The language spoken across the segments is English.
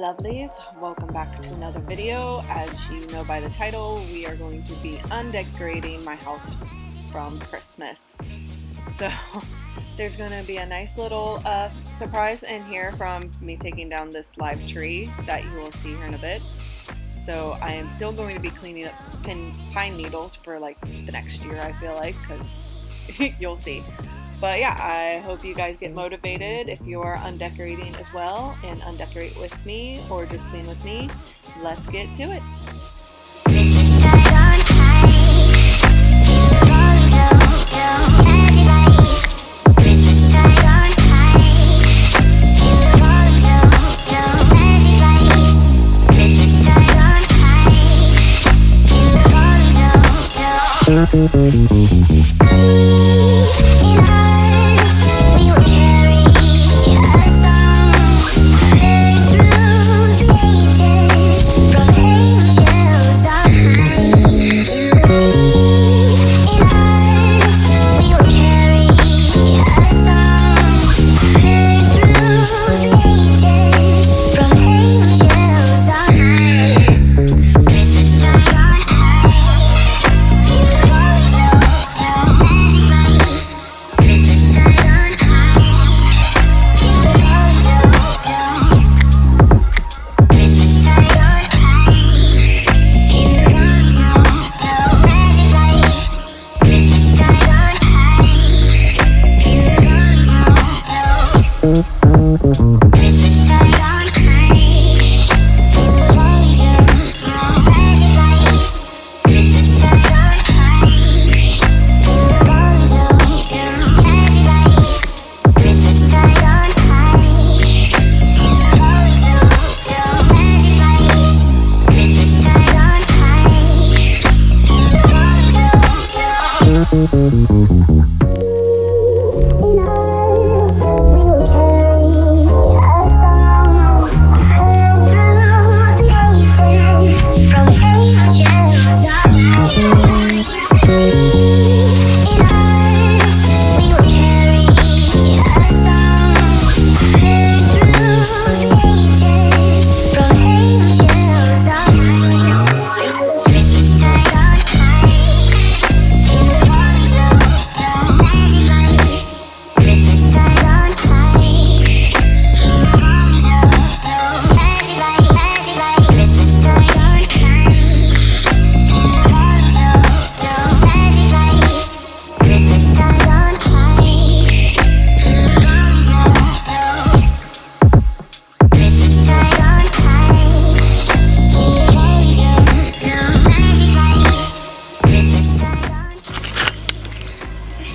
lovelies, welcome back to another video. As you know by the title, we are going to be undecorating my house from Christmas. So there's going to be a nice little surprise in here from me taking down this live tree that you will see here in a bit. So I am still going to be cleaning up pine needles for like the next year, I feel like, because you'll see. But yeah, I hope you guys get motivated if you are undecorating as well, and undecorate with me or just clean with me. Let's get to it.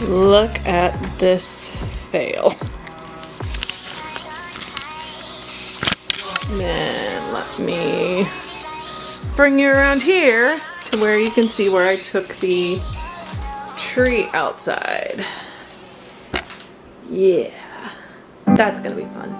Look at this fail. Then let me bring you around here to where you can see where I took the tree outside. Yeah, that's gonna be fun.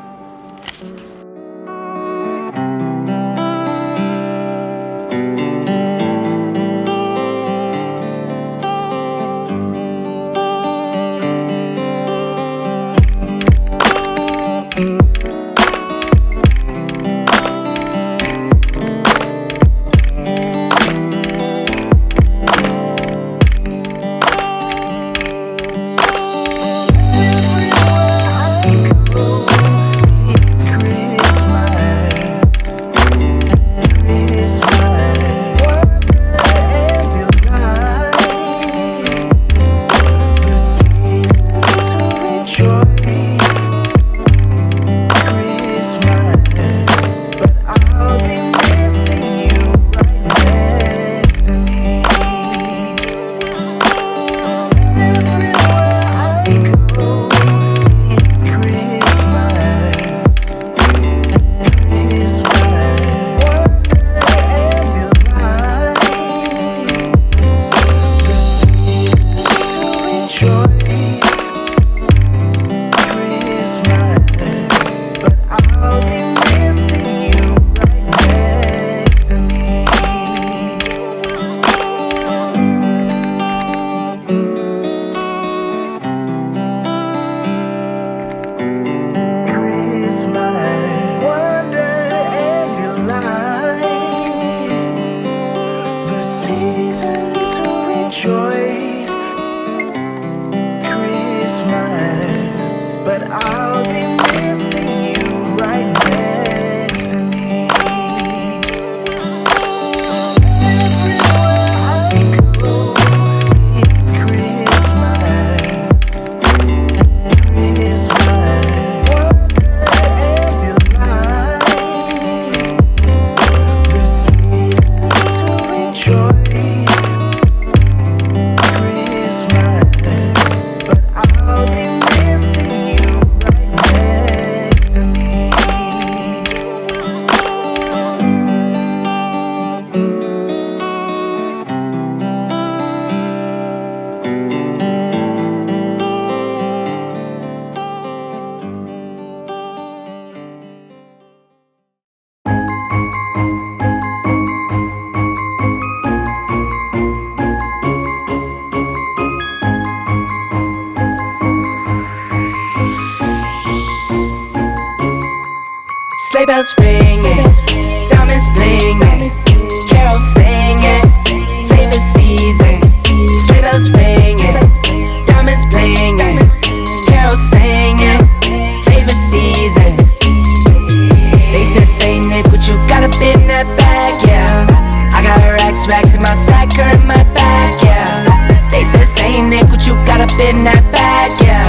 in that bag, yeah.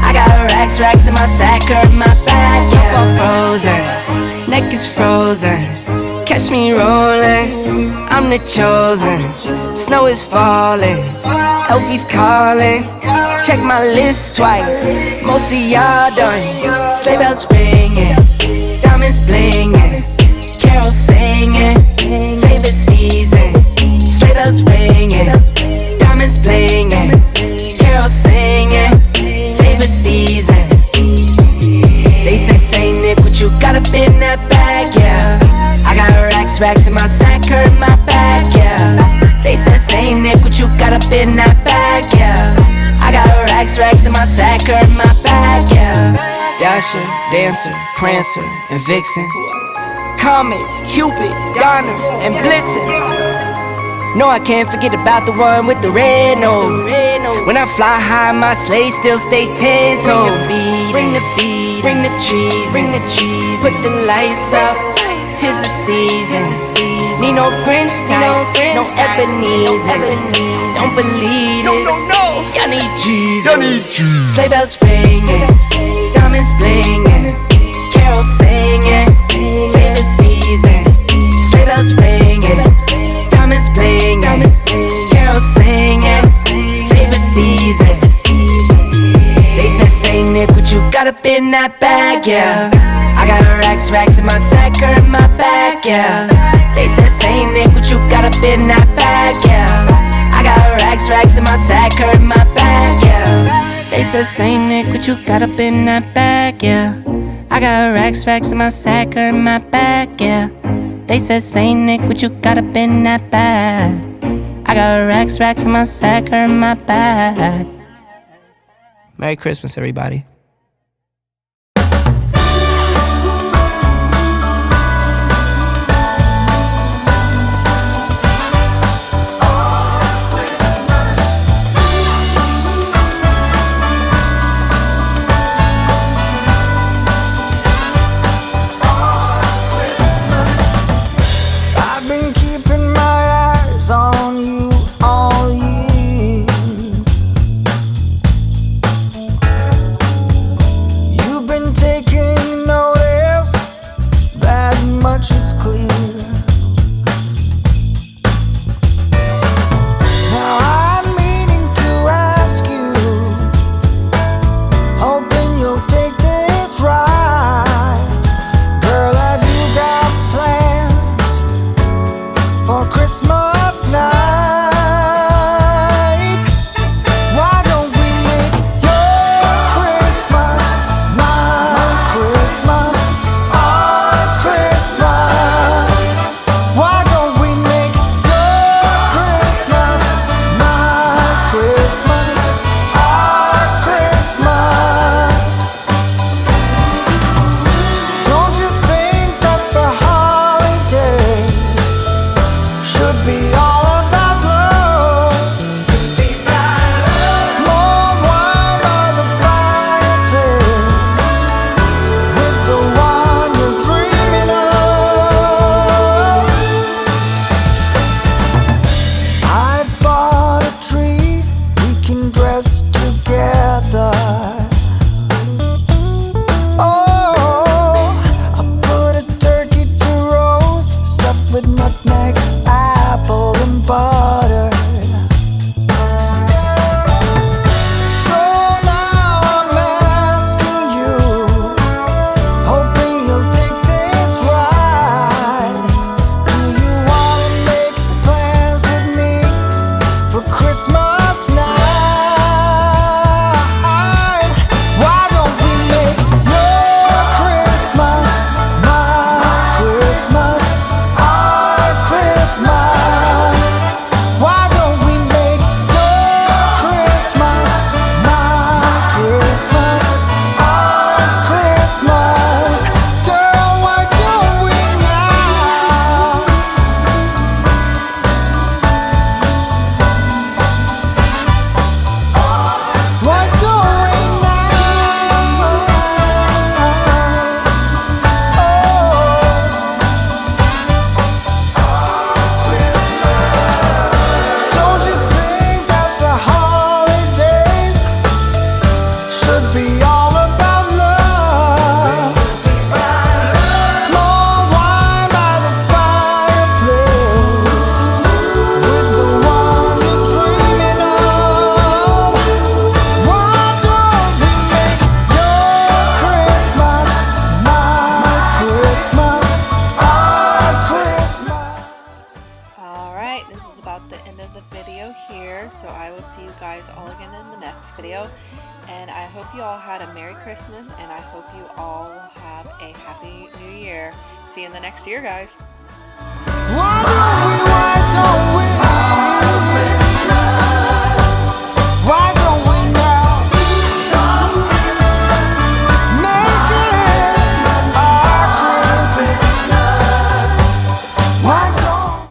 I got racks in my sack or in my bag, yeah. Snowfall frozen, neck is frozen. Catch me rolling, I'm the chosen. Snow is falling, Elfie's calling. Check my list twice, most of y'all done. Sleigh bells ringing, diamonds blinging, carols singing, favorite season. Sleigh bells ringing, diamonds blinging, carols singing, favorite season. They say Nick, what you got up in that bag, yeah. I got racks in my sack or in my bag, yeah. They say Nick, what you got up in that bag, yeah. I got racks in my sack or in my bag, yeah. Dasher, Dancer, Prancer, and Vixen, Comet, Cupid, Donner, and Blitzen. No, I can't forget about the one with the red nose. When I fly high, my sleigh still stay 10 toes. Bring the beat, bring the trees, put the lights up. 'Tis the season. Need no Grinch types, no Ebenezer. Don't believe this. Y'all need Jesus. Sleigh bells ringing, diamonds blinging, carols singing, favorite season. Sleigh bells ringing, diamonds blinging, carols singing, favorite season. They say Nick, what you got up in that bag, yeah. I got racks in my sack or in my bag, yeah. They say Nick, what you got up in that bag, yeah. I got racks in my sack or in my bag, yeah. They say Nick, what you got up in that bag, yeah. I got racks in my sack or in my bag, yeah. They say Nick, what you got up in that bag. I got racks in my sack or in my bag. Merry Christmas, everybody. And I hope you all had a Merry Christmas, and I hope you all have a Happy New Year. See you in the next year, guys. One